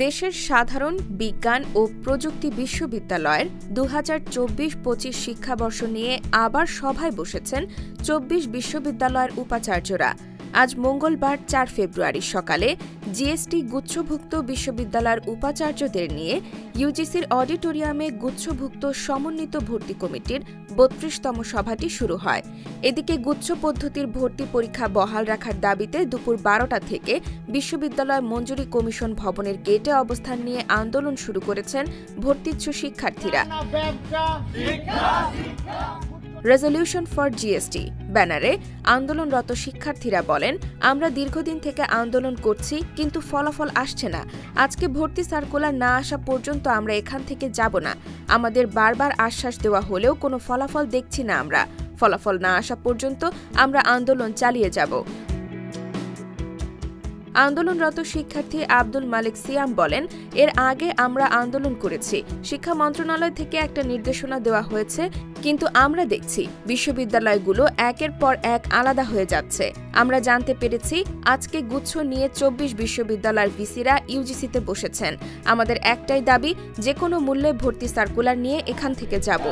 দেশের সাধারণ বিজ্ঞান ও প্রযুক্তি বিশ্ববিদ্যালয়ের 2024-25 শিক্ষাবর্ষ নিয়ে আবার সভায় বসেছেন 24 বিশ্ববিদ্যালয়ের উপাচার্যরা। আজ মঙ্গলবার 4 ফেব্রুয়ারি সকালে জিএসটি গুচ্ছভুক্ত বিশ্ববিদ্যালয়ের উপাচার্যদের নিয়ে ইউজিসির অডিটোরিয়ামে গুচ্ছভুক্ত সমন্বিত ভর্তি কমিটির 32তম সভাটি শুরু হয়। এদিকে গুচ্ছ পদ্ধতির ভর্তি পরীক্ষা বহাল রাখার দাবিতে দুপুর 12টা থেকে বিশ্ববিদ্যালয় মঞ্জুরি কমিশন ভবনের গেটে অবস্থান নিয়ে আন্দোলন শুরু করেছেন ভর্তিচ্ছু শিক্ষার্থীরা। রেজলিউশন ফর জিএসটি ব্যানারে আন্দোলনরত শিক্ষার্থীরা বলেন, আমরা দীর্ঘদিন থেকে আন্দোলন করছি, কিন্তু ফলাফল আসছে না। আজকে ভর্তি সার্কুলার না আসা পর্যন্ত আমরা এখান থেকে যাব না। আমাদের বারবার আশ্বাস দেওয়া হলেও কোনো ফলাফল দেখছি না। আমরা ফলাফল না আসা পর্যন্ত আমরা আন্দোলন চালিয়ে যাব। আন্দোলনরত শিক্ষার্থী আব্দুল মালিক সিয়াম বলেন, এর আগে আমরা আন্দোলন করেছি, শিক্ষা মন্ত্রণালয় থেকে একটা নির্দেশনা দেওয়া হয়েছে, কিন্তু আমরা দেখছি বিশ্ববিদ্যালয়গুলো একের পর এক আলাদা হয়ে যাচ্ছে। আমরা জানতে পেরেছি আজকে গুচ্ছ নিয়ে 24 বিশ্ববিদ্যালয়ের ভিসিরা ইউজিসিতে বসেছেন। আমাদের একটাই দাবি, যে কোনো মূল্যে ভর্তি সার্কুলার নিয়ে এখান থেকে যাব।